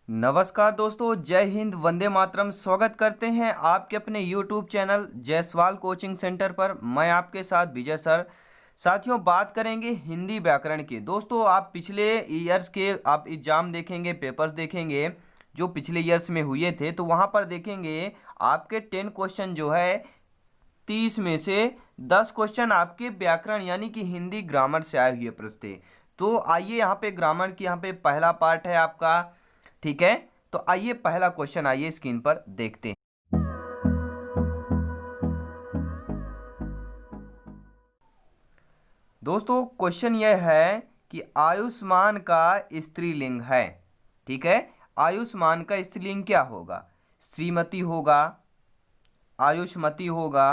नमस्कार दोस्तों, जय हिंद, वंदे मातरम। स्वागत करते हैं आपके अपने YouTube channel Jaiswal coaching centre पर। मैं आपके साथ विजय सर। साथियों, बात करेंगे हिंदी व्याकरण की। दोस्तों, आप पिछले ईयर्स के आप एग्जाम देखेंगे, पेपर्स देखेंगे जो पिछले ईयर्स में हुए थे, तो वहाँ पर देखेंगे आपके 10 क्वेश्चन जो है 30 में से 10 क्वेश्चन आपके व्याकरण यानी कि हिंदी ग्रामर से आए हुए प्रश्न थे। तो आइए यहाँ पे ग्रामर की यहाँ पे पहला पार्ट है आपका। ठीक है, तो आइए पहला क्वेश्चन आइए स्क्रीन पर देखते हैं। दोस्तों, क्वेश्चन यह है कि आयुष्मान का स्त्रीलिंग है। ठीक है, आयुष्मान का स्त्रीलिंग क्या होगा? श्रीमती होगा, आयुष्मती होगा,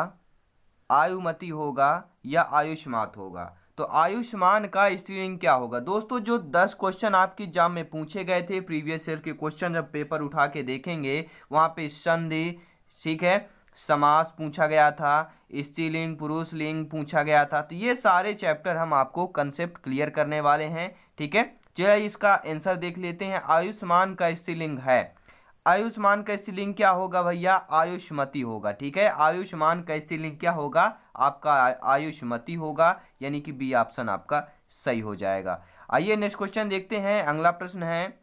आयुमती होगा या आयुष्मात होगा? तो आयुष्मान का स्त्रीलिंग क्या होगा? दोस्तों, जो 10 क्वेश्चन आपके एग्जाम में पूछे गए थे, प्रीवियस ईयर के क्वेश्चन जब पेपर उठा के देखेंगे, वहाँ पे संधि, ठीक है, समास पूछा गया था, स्त्रीलिंग पुरुष लिंग पूछा गया था। तो ये सारे चैप्टर हम आपको कंसेप्ट क्लियर करने वाले हैं। ठीक है, चलिए इसका आंसर देख लेते हैं। आयुष्मान का स्त्रीलिंग है, आयुष्मान का स्त्रीलिंग क्या होगा भैया? आयुष्मती होगा। ठीक है, आयुष्मान का स्त्रीलिंग क्या होगा आपका? आयुष्मती होगा, यानी कि बी ऑप्शन आपका सही हो जाएगा। आइए नेक्स्ट क्वेश्चन देखते हैं। अगला प्रश्न है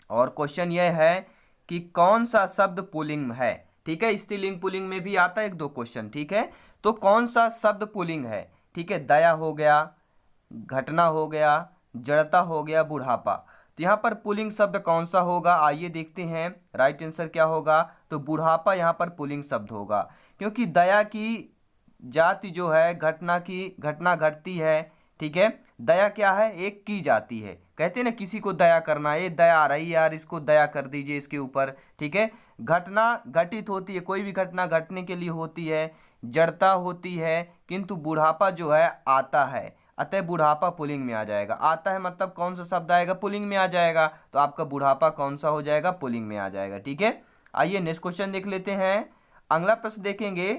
और क्वेश्चन यह है कि कौन सा शब्द पुल्लिंग है? ठीक है, स्त्रीलिंग पुल्लिंग में भी आता है एक दो क्वेश्चन। ठीक है, तो कौन सा शब्द पुल्लिंग है? ठीक है, दया हो गया, घटना हो गया, जड़ता हो गया, बुढ़ापा। तो यहाँ पर पुल्लिंग शब्द कौन सा होगा? आइए देखते हैं राइट आंसर क्या होगा। तो बुढ़ापा यहाँ पर पुल्लिंग शब्द होगा, क्योंकि दया की जाति जो है, घटना की घटना घटती है। ठीक है, दया क्या है? एक की जाती है। कहते हैं ना किसी को दया करना, ये दया आ रही है यार, इसको दया कर दीजिए इसके ऊपर। ठीक है, घटना घटित होती है, कोई भी घटना घटने के लिए होती है, जड़ता होती है, किंतु बुढ़ापा जो है आता है, अतः बुढ़ापा पुल्लिंग में आ जाएगा। आता है मतलब कौन सा शब्द आएगा? पुल्लिंग में आ जाएगा। तो आपका बुढ़ापा कौन सा हो जाएगा? पुल्लिंग में आ जाएगा। ठीक है, आइए नेक्स्ट क्वेश्चन देख लेते हैं। अगला प्रश्न देखेंगे।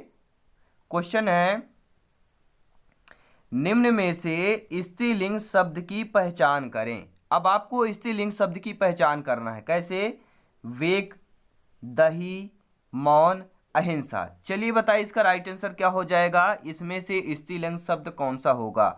क्वेश्चन है, निम्न में से स्त्रीलिंग शब्द की पहचान करें। अब आपको स्त्रीलिंग शब्द की पहचान करना है। कैसे? वेग, दही, मौन, अहिंसा। चलिए बताइए इसका राइट आंसर क्या हो जाएगा? इसमें से स्त्रीलिंग शब्द कौन सा होगा?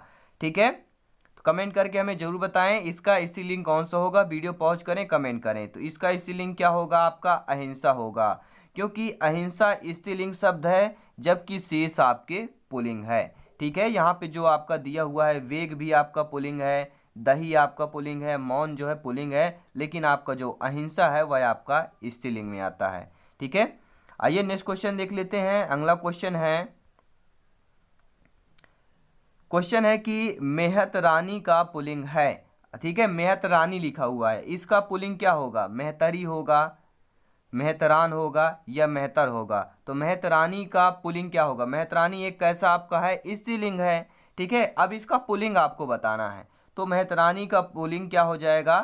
ठीक है, तो कमेंट करके हमें जरूर बताएं इसका स्त्रीलिंग कौन सा होगा। वीडियो पॉज करें, कमेंट करें। तो इसका स्त्रीलिंग क्या होगा आपका? अहिंसा होगा, क्योंकि अहिंसा स्त्रीलिंग शब्द है, जबकि शेष आपके पुल्लिंग है। ठीक है, यहाँ पे जो आपका दिया हुआ है, वेग भी आपका पुल्लिंग है, दही आपका पुल्लिंग है, मौन जो है पुल्लिंग है, लेकिन आपका जो अहिंसा है वह आपका स्त्रीलिंग में आता है। ठीक है, आइए नेक्स्ट क्वेश्चन देख लेते हैं। अगला क्वेश्चन है कि मेहत रानी का पुल्लिंग है। ठीक है, मेहत रानी लिखा हुआ है, इसका पुल्लिंग क्या होगा? मेहतरी होगा, मेहतरान होगा या मेहतर होगा? तो मेहतरानी का पुल्लिंग क्या होगा? मेहतरानी एक कैसा आपका है? स्त्रीलिंग है। ठीक है, अब इसका पुल्लिंग आपको बताना है। तो मेहतरानी का पुल्लिंग क्या हो जाएगा?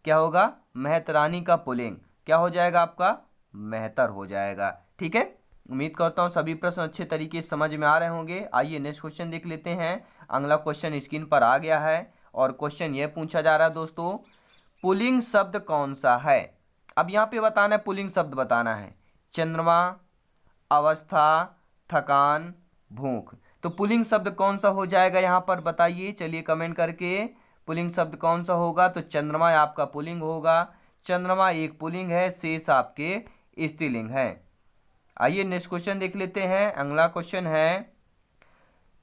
क्या होगा? मेहतरानी का पुल्लिंग क्या हो जाएगा आपका? मेहतर हो जाएगा। ठीक है, उम्मीद करता हूँ सभी प्रश्न अच्छे तरीके से समझ में आ रहे होंगे। आइए नेक्स्ट क्वेश्चन देख लेते हैं। अगला क्वेश्चन स्क्रीन पर आ गया है और क्वेश्चन यह पूछा जा रहा है दोस्तों, पुल्लिंग शब्द कौन सा है? अब यहाँ पे बताना है, पुल्लिंग शब्द बताना है। चंद्रमा, अवस्था, थकान, भूख। तो पुल्लिंग शब्द कौन सा हो जाएगा यहाँ पर बताइए, चलिए कमेंट करके। पुल्लिंग शब्द कौन सा होगा? तो चंद्रमा आपका पुल्लिंग होगा। चंद्रमा एक पुल्लिंग है, शेष आपके स्त्रीलिंग है। आइए नेक्स्ट क्वेश्चन देख लेते हैं। अगला क्वेश्चन है,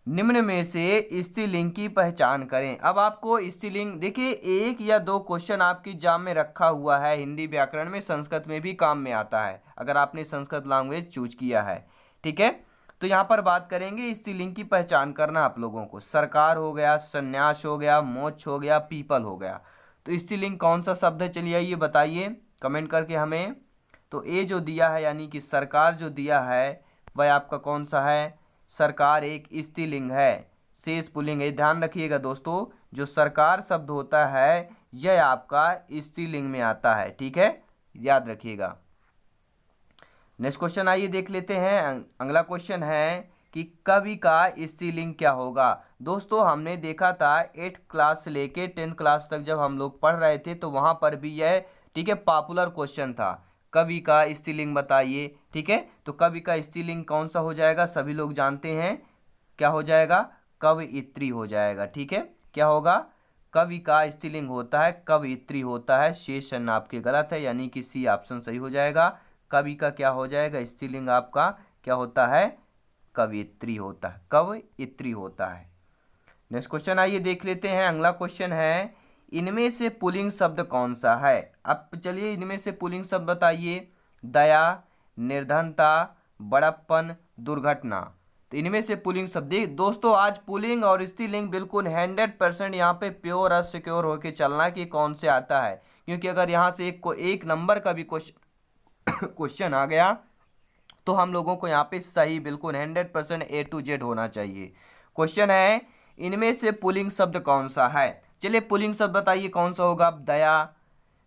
निम्न में से स्त्रीलिंग की पहचान करें। अब आपको स्त्रीलिंग देखिए, एक या दो क्वेश्चन आपके एग्जाम में रखा हुआ है हिंदी व्याकरण में, संस्कृत में भी काम में आता है अगर आपने संस्कृत लैंग्वेज चूज किया है। ठीक है, तो यहाँ पर बात करेंगे स्त्रीलिंग की पहचान करना आप लोगों को। सरकार हो गया, संन्यास हो गया, मोक्ष हो गया, पीपल हो गया। तो स्त्रीलिंग कौन सा शब्द है? चलिए ये बताइए कमेंट करके हमें। तो ए जो दिया है यानी कि सरकार जो दिया है वह आपका कौन सा है? सरकार एक स्त्रीलिंग है, शेष पुल्लिंग है। ध्यान रखिएगा दोस्तों, जो सरकार शब्द होता है यह आपका स्त्रीलिंग में आता है। ठीक है, याद रखिएगा। नेक्स्ट क्वेश्चन आइए देख लेते हैं। अगला क्वेश्चन है कि कवि का स्त्रीलिंग क्या होगा? दोस्तों, हमने देखा था 8th क्लास से लेके 10th क्लास तक जब हम लोग पढ़ रहे थे तो वहाँ पर भी यह ठीक है, पॉपुलर क्वेश्चन था। कवि का स्त्रीलिंग बताइए, ठीक है, तो कवि का स्त्रीलिंग कौन सा हो जाएगा, सभी लोग जानते हैं, क्या हो जाएगा, कवयित्री हो जाएगा। ठीक है, क्या होगा, कवि का स्त्रीलिंग होता है कवयित्री होता है। शेष चरण आपके गलत है, यानी कि सी ऑप्शन सही हो जाएगा। कवि का क्या हो जाएगा, स्त्रीलिंग आपका क्या होता है, कवयित्री होता है, कवयित्री होता है। नेक्स्ट क्वेश्चन आइए देख लेते हैं। अगला क्वेश्चन है, इनमें से पुल्लिंग शब्द कौन सा है। अब चलिए इनमें से पुल्लिंग शब्द बताइए। दया, निर्धनता, बड़प्पन, दुर्घटना। तो इनमें से पुल्लिंग शब्द दोस्तों, आज पुल्लिंग और स्त्रीलिंग बिल्कुल 100% यहाँ पे प्योर और सिक्योर होके चलना कि कौन से आता है, क्योंकि अगर यहाँ से एक नंबर का भी क्वेश्चन आ गया तो हम लोगों को यहाँ पे सही बिल्कुल 100% A to Z होना चाहिए। क्वेश्चन है, इनमें से पुल्लिंग शब्द कौन सा है। चलिए पुल्लिंग शब्द बताइए कौन सा होगा। दया,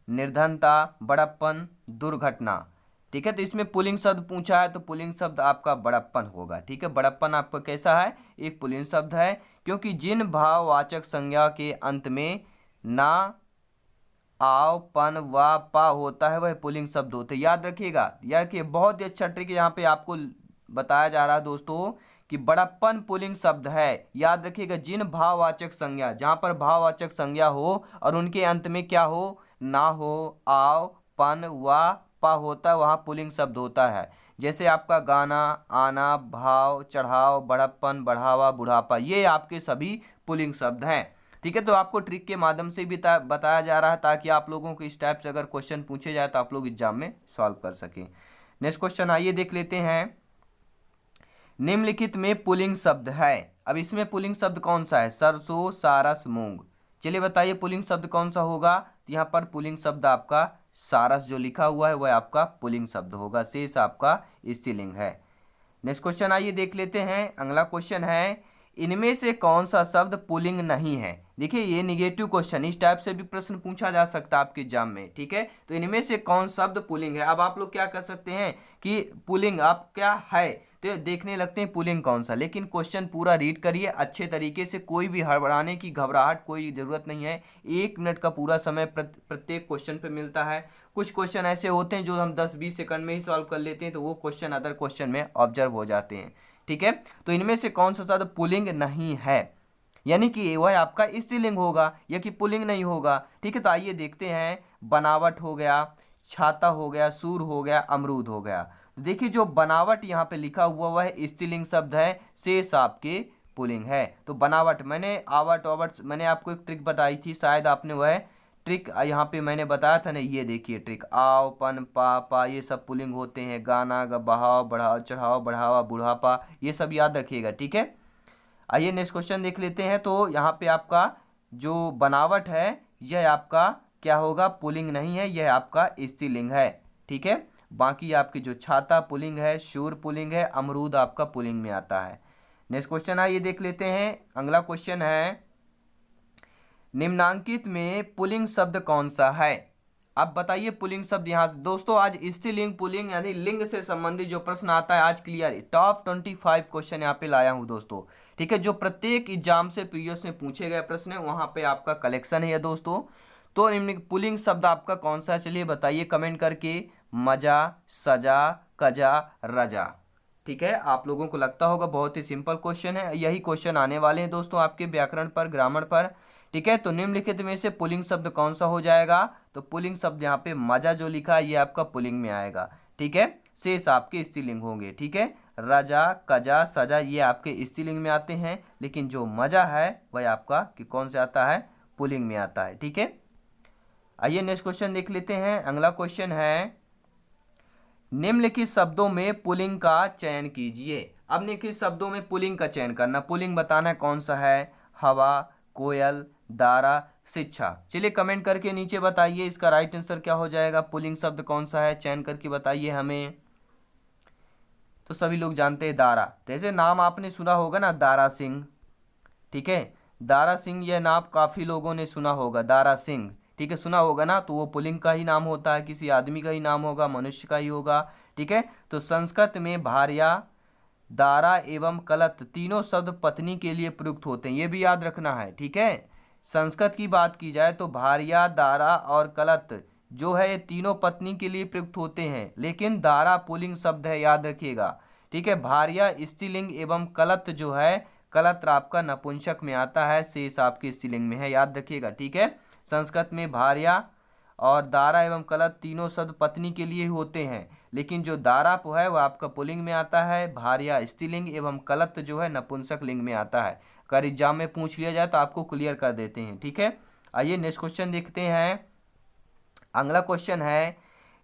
निर्धनता, बड़प्पन, दुर्घटना। ठीक है, तो इसमें पुल्लिंग शब्द पूछा है तो पुल्लिंग शब्द आपका बड़प्पन होगा। ठीक है, बड़प्पन आपका कैसा है, एक पुल्लिंग शब्द है, क्योंकि जिन भाववाचक संज्ञा के अंत में ना, आव, पन, व, पा होता है वह पुल्लिंग शब्द होते हैं। याद रखिएगा, यार कि बहुत ही अच्छा ट्रिक यहाँ पे आपको बताया जा रहा है दोस्तों कि बड़प्पन पुल्लिंग शब्द है। याद रखिएगा, जिन भाववाचक संज्ञा, जहाँ पर भाववाचक संज्ञा हो और उनके अंत में क्या हो, ना हो, आव, पन, व, पा होता है, वहाँ पुल्लिंग शब्द होता है। जैसे आपका गाना, आना, भाव, चढ़ाव, बड़प्पन, बढ़ावा, बुढ़ापा, ये आपके सभी पुल्लिंग शब्द हैं। ठीक है, तो आपको ट्रिक के माध्यम से भी बताया जा रहा है ताकि आप लोगों को इस टाइप से अगर क्वेश्चन पूछे जाए तो आप लोग एग्जाम में सॉल्व कर सकें। नेक्स्ट क्वेश्चन आइए देख लेते हैं। निम्नलिखित में पुल्लिंग शब्द है। अब इसमें पुल्लिंग शब्द कौन सा है, सरसों, सारस, मूंग। चलिए बताइए पुल्लिंग शब्द कौन सा होगा। तो यहाँ पर पुल्लिंग शब्द आपका सारस जो लिखा हुआ है वह आपका पुल्लिंग शब्द होगा, शेष आपका स्त्रीलिंग है। नेक्स्ट क्वेश्चन आइए देख लेते हैं। अगला क्वेश्चन है, इनमें से कौन सा शब्द पुल्लिंग नहीं है। देखिए ये निगेटिव क्वेश्चन, इस टाइप से भी प्रश्न पूछा जा सकता है आपके एग्जाम में। ठीक है, तो इनमें से कौन शब्द पुल्लिंग है। अब आप लोग क्या कर सकते हैं कि पुल्लिंग आप क्या है तो देखने लगते हैं पुल्लिंग कौन सा, लेकिन क्वेश्चन पूरा रीड करिए अच्छे तरीके से, कोई भी हड़बड़ाने की, घबराहट कोई ज़रूरत नहीं है। 1 मिनट का पूरा समय प्रत्येक क्वेश्चन पे मिलता है। कुछ क्वेश्चन ऐसे होते हैं जो हम 10-20 सेकंड में ही सॉल्व कर लेते हैं, तो वो क्वेश्चन अदर क्वेश्चन में ऑब्जर्व हो जाते हैं। ठीक है, तो इनमें से कौन सा शब्द पुल्लिंग नहीं है, यानी कि वह आपका स्त्रीलिंग होगा या कि पुल्लिंग नहीं होगा। ठीक है, तो आइए देखते हैं। बनावट हो गया, छाता हो गया, सूर हो गया, अमरूद हो गया। देखिए जो बनावट यहाँ पे लिखा हुआ वह स्त्रीलिंग शब्द है, शेष आपके पुल्लिंग है। तो बनावट, मैंने आवट ओवट मैंने आपको एक ट्रिक बताई थी, शायद आपने वह ट्रिक यहाँ पे मैंने बताया था ना, ये देखिए ट्रिक, आव, पन, पा, ये सब पुल्लिंग होते हैं। गाना, बहाव, बढ़ाव, चढ़ाव, बढ़ावा, बुढ़ापा, ये सब याद रखिएगा। ठीक है, आइए नेक्स्ट क्वेश्चन देख लेते हैं। तो यहाँ पे आपका जो बनावट है यह आपका क्या होगा, पुल्लिंग नहीं है, यह आपका स्त्रीलिंग है। ठीक है, बाकी आपकी जो छाता पुल्लिंग है, शूर पुल्लिंग है, अमरूद आपका पुल्लिंग में आता है। नेक्स्ट क्वेश्चन आइए देख लेते हैं। अगला क्वेश्चन है, निम्नांकित में पुल्लिंग शब्द कौन सा है। अब बताइए पुल्लिंग शब्द यहाँ से दोस्तों, आज स्त्रीलिंग पुल्लिंग यानी लिंग से संबंधित जो प्रश्न आता है आज क्लियर टॉप 25 क्वेश्चन यहाँ पे लाया हूँ दोस्तों। ठीक है, जो प्रत्येक एग्जाम से प्रीवियस में पूछे गए प्रश्न है वहाँ पे आपका कलेक्शन है दोस्तों। तो निम्न पुल्लिंग शब्द आपका कौन सा है, चलिए बताइए कमेंट करके। मजा, सजा, कजा, रजा। ठीक है, आप लोगों को लगता होगा बहुत ही सिंपल क्वेश्चन है, यही क्वेश्चन आने वाले हैं दोस्तों आपके व्याकरण पर, ग्रामर पर। ठीक है, तो निम्नलिखित में से पुल्लिंग शब्द कौन सा हो जाएगा। तो पुल्लिंग शब्द यहाँ पे मजा जो लिखा है ये आपका पुल्लिंग में आएगा। ठीक है, शेष आपके स्त्रीलिंग होंगे। ठीक है, रजा, कजा, सजा ये आपके स्त्रीलिंग में आते हैं, लेकिन जो मजा है वह आपका कि कौन से आता है, पुल्लिंग में आता है। ठीक है, आइए नेक्स्ट क्वेश्चन देख लेते हैं। अगला क्वेश्चन है, निम्नलिखित शब्दों में पुल्लिंग का चयन कीजिए। अब निम्नलिखित शब्दों में पुल्लिंग का चयन करना, पुल्लिंग बताना कौन सा है। हवा, कोयल, दारा, शिक्षा। चलिए कमेंट करके नीचे बताइए इसका राइट आंसर क्या हो जाएगा, पुल्लिंग शब्द कौन सा है, चयन करके बताइए हमें। तो सभी लोग जानते हैं दारा, जैसे नाम आपने सुना होगा ना, दारा सिंह। ठीक है, दारा सिंह यह नाम काफ़ी लोगों ने सुना होगा, दारा सिंह। ठीक है, सुना होगा ना, तो वो पुल्लिंग का ही नाम होता है, किसी आदमी का ही नाम होगा, मनुष्य का ही होगा। ठीक है, तो संस्कृत में भार्या, दारा एवं कलत तीनों शब्द पत्नी के लिए प्रयुक्त होते हैं, ये भी याद रखना है। ठीक है, संस्कृत की बात की जाए तो भार्या, दारा और कलत जो है ये तीनों पत्नी के लिए प्रयुक्त होते हैं, लेकिन दारा पुल्लिंग शब्द है, याद रखिएगा। ठीक है, भार्या स्त्रीलिंग एवं कलत्र जो है, कलत्र आपका नपुंसक में आता है, शेष आपके स्त्रीलिंग में है, याद रखिएगा। ठीक है, संस्कृत में भार्या और दारा एवं कलत्र तीनों शब्द पत्नी के लिए होते हैं, लेकिन जो दारा है वह आपका पुल्लिंग में आता है, भार्या स्त्रीलिंग एवं कलत्र जो है नपुंसक लिंग में आता है। अगर एग्जाम में पूछ लिया जाए तो आपको क्लियर कर देते हैं। ठीक है, आइए नेक्स्ट क्वेश्चन देखते हैं। अगला क्वेश्चन है,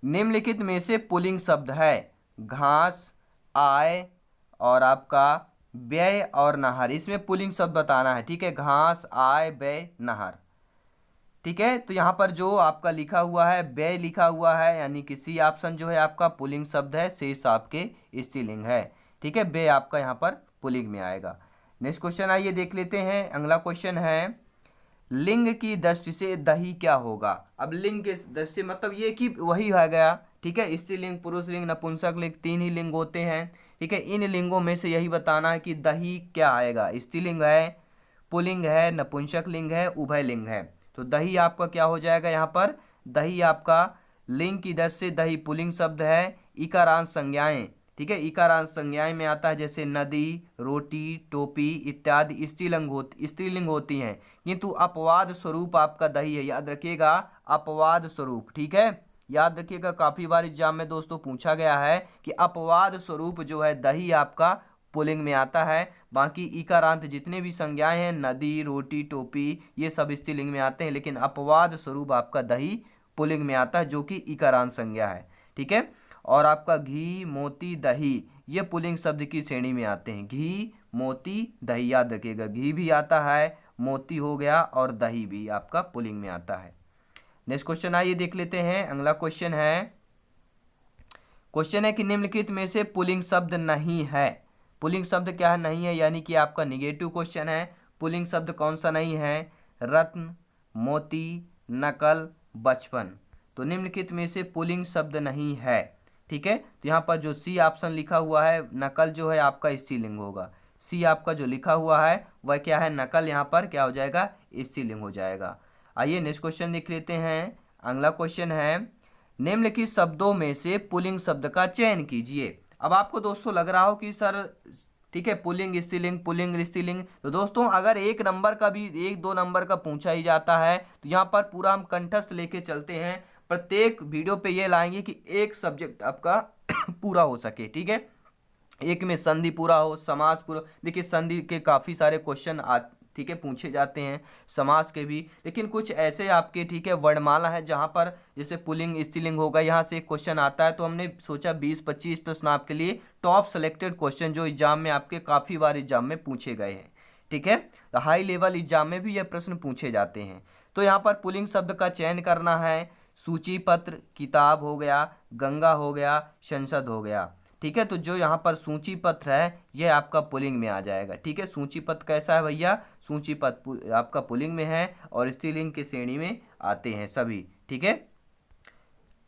निम्नलिखित में से पुल्लिंग शब्द है घास, आय और आपका व्यय और नहर। इसमें पुल्लिंग शब्द बताना है। ठीक है, घास, आय, व्यय, नहर। ठीक है, तो यहाँ पर जो आपका लिखा हुआ है व्यय लिखा हुआ है, यानी कि सी ऑप्शन जो है आपका पुल्लिंग शब्द है, शेष आपके स्त्रीलिंग है। ठीक है, व्यय आपका यहाँ पर पुल्लिंग में आएगा। नेक्स्ट क्वेश्चन आइए देख लेते हैं। अगला क्वेश्चन है, लिंग की दृष्टि से दही क्या होगा। अब लिंग के दृष्टि से मतलब ये कि वही आ गया। ठीक है, स्त्रीलिंग, पुरुष लिंग, नपुंसक लिंग, तीन ही लिंग होते हैं। ठीक है, इन लिंगों में से यही बताना है कि दही क्या आएगा। स्त्रीलिंग है, पुल्लिंग है, नपुंसक लिंग है, उभय लिंग है। तो दही आपका क्या हो जाएगा यहाँ पर, दही आपका लिंग की दृष्टि से दही पुल्लिंग शब्द है। इकारांश संज्ञाएं, ठीक है, इकारांश संज्ञाएं में आता है, जैसे नदी, रोटी, टोपी इत्यादि स्त्रीलिंग होती हैं, किंतु अपवाद स्वरूप आपका दही है, याद रखिएगा, अपवाद स्वरूप। ठीक है, याद रखिएगा, काफी बार एग्जाम में दोस्तों पूछा गया है कि अपवाद स्वरूप जो है दही आपका पुल्लिंग में आता है। बाकी इकारांत जितने भी संज्ञाएं हैं, नदी, रोटी, टोपी, ये सब स्त्रीलिंग में आते हैं, लेकिन अपवाद स्वरूप आपका दही पुल्लिंग में आता है, जो कि इकारांत संज्ञा है। ठीक है, और आपका घी, मोती, दही ये पुल्लिंग शब्द की श्रेणी में आते हैं। घी, मोती, दही, याद रखिएगा, घी भी आता है, मोती हो गया, और दही भी आपका पुल्लिंग में आता है। नेक्स्ट क्वेश्चन आइए देख लेते हैं। अगला क्वेश्चन है कि निम्नलिखित में से पुल्लिंग शब्द नहीं है। पुल्लिंग शब्द क्या है, नहीं है, यानी कि आपका निगेटिव क्वेश्चन है। पुल्लिंग शब्द कौन सा नहीं है, रत्न, मोती, नकल, बचपन। तो निम्नलिखित में से पुल्लिंग शब्द नहीं है। ठीक है, तो यहाँ पर जो सी ऑप्शन लिखा हुआ है, नकल जो है आपका स्त्रीलिंग होगा। सी आपका जो लिखा हुआ है वह क्या है, नकल, यहाँ पर क्या हो जाएगा, स्त्रीलिंग हो जाएगा। आइए नेक्स्ट क्वेश्चन देख लेते हैं। अगला क्वेश्चन है, निम्नलिखित शब्दों में से पुल्लिंग शब्द का चयन कीजिए। अब आपको दोस्तों लग रहा हो कि सर ठीक है, पुल्लिंग स्त्रीलिंग, पुल्लिंग स्त्रीलिंग, तो दोस्तों अगर एक नंबर का भी, एक दो नंबर का पूछा ही जाता है तो यहाँ पर पूरा हम कंठस्थ लेके चलते हैं। प्रत्येक वीडियो पे ये लाएंगे कि एक सब्जेक्ट आपका पूरा हो सके। ठीक है, एक में संधि पूरा हो, समास पूरा। देखिए संधि के काफ़ी सारे क्वेश्चन ठीक है पूछे जाते हैं, समास के भी, लेकिन कुछ ऐसे आपके ठीक है वर्णमाला है जहाँ पर जैसे पुल्लिंग स्त्रीलिंग होगा, यहाँ से एक क्वेश्चन आता है, तो हमने सोचा 20-25 प्रश्न आपके लिए टॉप सेलेक्टेड क्वेश्चन जो एग्जाम में आपके काफ़ी बार एग्जाम में पूछे गए हैं। ठीक है, तो हाई लेवल एग्जाम में भी यह प्रश्न पूछे जाते हैं। तो यहाँ पर पुल्लिंग शब्द का चयन करना है। सूची पत्र, किताब हो गया, गंगा हो गया, संसद हो गया। ठीक है, तो जो यहाँ पर सूची पत्र है यह आपका पुल्लिंग में आ जाएगा। ठीक है, सूची पत्र कैसा है भैया, सूची पत्र आपका पुल्लिंग में है और स्त्रीलिंग की श्रेणी में आते हैं सभी। ठीक है,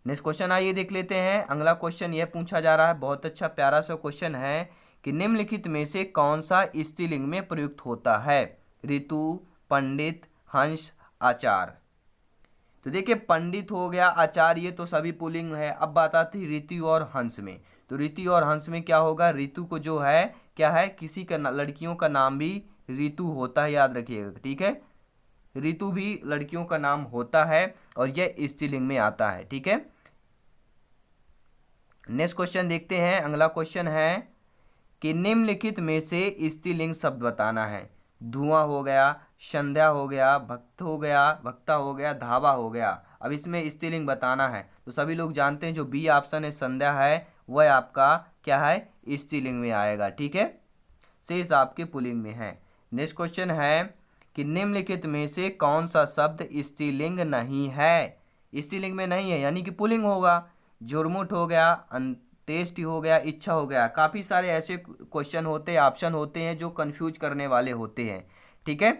नेक्स्ट क्वेश्चन आइए देख लेते हैं। अगला क्वेश्चन यह पूछा जा रहा है, बहुत अच्छा प्यारा सा क्वेश्चन है कि निम्नलिखित में से कौन सा स्त्रीलिंग में प्रयुक्त होता है। ऋतु, पंडित, हंस, आचार्य। तो देखिए पंडित हो गया, आचार्य, ये तो सभी पुल्लिंग है। अब बात आती है ऋतु और हंस में। तो ऋतु और हंस में क्या होगा, ऋतु को जो है क्या है, किसी का लड़कियों का नाम भी ऋतु होता है, याद रखिएगा। ठीक है, ऋतु भी लड़कियों का नाम होता है और यह स्त्रीलिंग में आता है। ठीक है, नेक्स्ट क्वेश्चन देखते हैं। अगला क्वेश्चन है कि निम्नलिखित में से स्त्रीलिंग शब्द बताना है। धुआं हो गया, संध्या हो गया, भक्त हो गया, भक्ता हो गया, धावा हो गया। अब इसमें स्त्रीलिंग बताना है, तो सभी लोग जानते हैं जो बी ऑप्शन है संध्या है, वह आपका क्या है, स्त्रीलिंग में आएगा। ठीक है, शेष आपके पुल्लिंग में है। नेक्स्ट क्वेश्चन है कि निम्नलिखित में से कौन सा शब्द स्त्रीलिंग नहीं है। स्त्रीलिंग में नहीं है यानी कि पुल्लिंग होगा। झुरमुट हो गया, अंत्येष्टि हो गया, इच्छा हो गया। काफ़ी सारे ऐसे क्वेश्चन होते हैं, ऑप्शन होते हैं जो कंफ्यूज करने वाले होते हैं। ठीक है,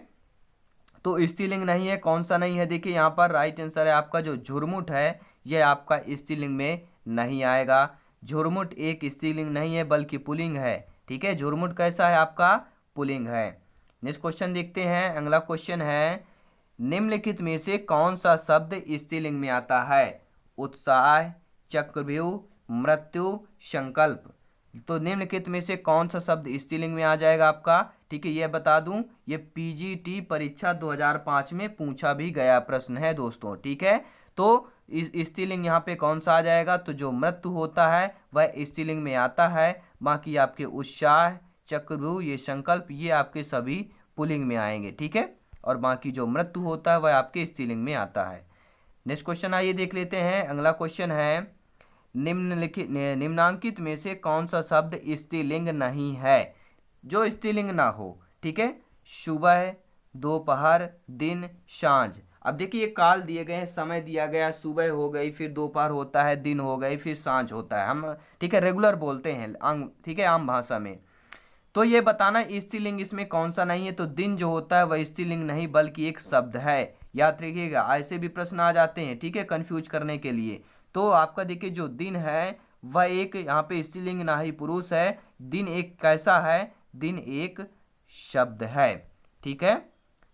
तो स्त्रीलिंग नहीं है, कौन सा नहीं है, देखिए यहाँ पर राइट आंसर है आपका जो झुरमुट है, यह आपका स्त्रीलिंग में नहीं आएगा। झुरमुट एक स्त्रीलिंग नहीं है बल्कि पुल्लिंग है। ठीक है, झुरमुट कैसा है आपका, पुल्लिंग है। नेक्स्ट क्वेश्चन देखते हैं। अगला क्वेश्चन है, निम्नलिखित में से कौन सा शब्द स्त्रीलिंग में आता है। उत्साह, चक्रव्यूह, मृत्यु, संकल्प। तो निम्नलिखित में से कौन सा शब्द स्त्रीलिंग में आ जाएगा आपका? ठीक है, यह बता दूं, ये पीजीटी परीक्षा 2005 में पूछा भी गया प्रश्न है दोस्तों। ठीक है, तो इस स्त्रीलिंग यहाँ पे कौन सा आ जाएगा? तो जो मृत्यु होता है वह स्त्रीलिंग में आता है। बाकी आपके उत्साह, चक्रव्यूह, ये संकल्प, ये आपके सभी पुल्लिंग में आएंगे। ठीक है, और बाकी जो मृत्यु होता है वह आपके स्त्रीलिंग में आता है। नेक्स्ट क्वेश्चन आइए देख लेते हैं। अगला क्वेश्चन है, निम्नांकित में से कौन सा शब्द स्त्रीलिंग नहीं है? जो स्त्रीलिंग ना हो। ठीक है, सुबह, दोपहर, दिन, सांझ। अब देखिए काल दिए गए हैं, समय दिया गया, सुबह हो गई, फिर दोपहर होता है, दिन हो गई, फिर सांझ होता है। हम ठीक है रेगुलर बोलते हैं ठीक है आम भाषा में। तो ये बताना स्त्रीलिंग इसमें कौन सा नहीं है? तो दिन जो होता है वह स्त्रीलिंग नहीं बल्कि एक शब्द है। याद रखिएगा, ऐसे भी प्रश्न आ जाते हैं। ठीक है, कंफ्यूज करने के लिए। तो आपका देखिए जो दिन है वह एक यहाँ पे स्त्रीलिंग ना ही पुरुष है। दिन एक कैसा है? दिन एक शब्द है। ठीक है,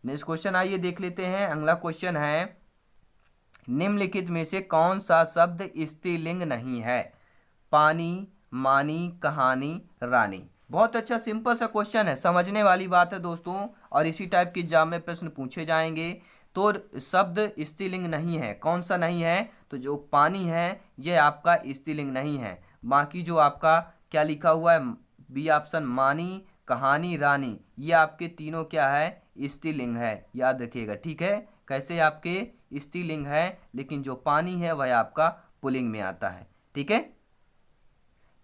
नेक्स्ट क्वेश्चन आइए देख लेते हैं। अगला क्वेश्चन है, निम्नलिखित में से कौन सा शब्द स्त्रीलिंग नहीं है? पानी, मानी, कहानी, रानी। बहुत अच्छा सिंपल सा क्वेश्चन है, समझने वाली बात है दोस्तों, और इसी टाइप की एग्जाम में प्रश्न पूछे जाएंगे। तो शब्द स्त्रीलिंग नहीं है, कौन सा नहीं है? तो जो पानी है ये आपका स्त्रीलिंग नहीं है। बाकी जो आपका क्या लिखा हुआ है, बी ऑप्शन, मानी, कहानी, रानी, ये आपके तीनों क्या है? स्त्रीलिंग है। याद रखिएगा। ठीक है, कैसे आपके स्त्रीलिंग है, लेकिन जो पानी है वह आपका पुल्लिंग में आता है। ठीक है,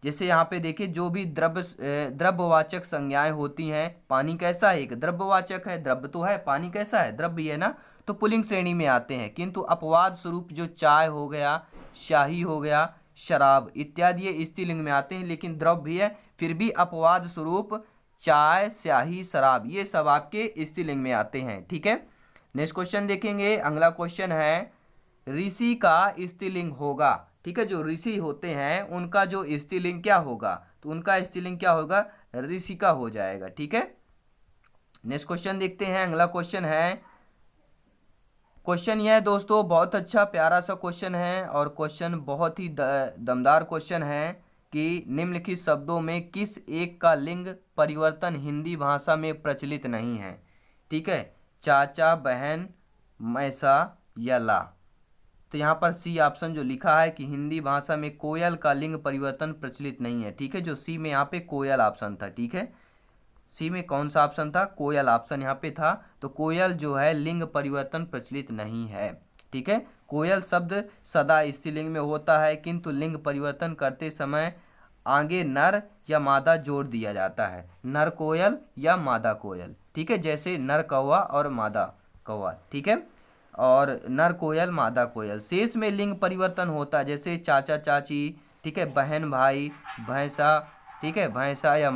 जैसे यहाँ पे देखिए जो भी द्रव्यवाचक संज्ञाएं होती हैं, पानी कैसा है? एक द्रव्यवाचक है, द्रव्य तो है, पानी कैसा है? द्रव्य है ना, तो पुल्लिंग श्रेणी में आते हैं। किंतु अपवाद स्वरूप जो चाय हो गया, शाही हो गया, शराब इत्यादि ये स्त्रीलिंग में आते हैं, लेकिन द्रव्य भी है, फिर भी अपवाद स्वरूप चाय, स्याही, शराब ये सब आपके स्त्रीलिंग में आते हैं। ठीक है, नेक्स्ट क्वेश्चन देखेंगे। अगला क्वेश्चन है, ऋषि का स्त्रीलिंग होगा। ठीक है, जो ऋषि होते हैं उनका जो स्त्रीलिंग क्या होगा? तो उनका स्त्रीलिंग क्या होगा? ऋषिका हो जाएगा। ठीक है, नेक्स्ट क्वेश्चन देखते हैं। अगला क्वेश्चन है, क्वेश्चन यह है दोस्तों, बहुत अच्छा प्यारा सा क्वेश्चन है, और क्वेश्चन बहुत ही दमदार क्वेश्चन है कि निम्नलिखित शब्दों में किस एक का लिंग परिवर्तन हिंदी भाषा में प्रचलित नहीं है? ठीक है, चाचा, बहन, मैसा या ला। तो यहाँ पर सी ऑप्शन जो लिखा है कि हिंदी भाषा में कोयल का लिंग परिवर्तन प्रचलित नहीं है। ठीक है, जो सी में यहाँ पे कोयल ऑप्शन था। ठीक है, सी में कौन सा ऑप्शन था? कोयल ऑप्शन यहाँ पे था। तो कोयल जो है लिंग परिवर्तन प्रचलित नहीं है। ठीक है, कोयल शब्द सदा स्त्रीलिंग में होता है, किंतु लिंग परिवर्तन करते समय आगे नर या मादा जोड़ दिया जाता है, नर कोयल या मादा कोयल। ठीक है, जैसे नर कौवा और मादा कौवा। ठीक है, और नर कोयल, मादा कोयल। शेष में लिंग परिवर्तन होता है, जैसे चाचा, चाची। ठीक है, बहन, भाई, भैंसा। ठीक है, भैंसा या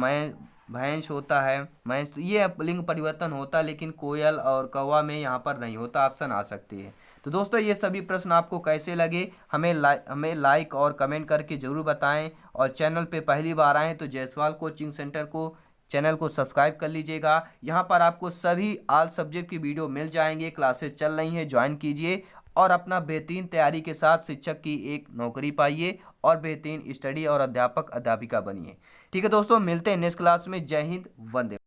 भैंस होता है, भैंस, तो ये लिंग परिवर्तन होता है, लेकिन कोयल और कौवा में यहाँ पर नहीं होता। ऑप्शन आ सकती है। तो दोस्तों ये सभी प्रश्न आपको कैसे लगे हमें लाइक और कमेंट करके ज़रूर बताएं, और चैनल पे पहली बार आएँ तो जायसवाल कोचिंग सेंटर को चैनल को सब्सक्राइब कर लीजिएगा। यहाँ पर आपको सभी ऑल सब्जेक्ट की वीडियो मिल जाएंगे, क्लासेस चल रही हैं, ज्वाइन कीजिए और अपना बेहतरीन तैयारी के साथ शिक्षक की एक नौकरी पाइए और बेहतरीन स्टडी और अध्यापक अध्यापिका बनिए। ठीक है दोस्तों, मिलते हैं नेक्स्ट क्लास में। जय हिंद, वंदे।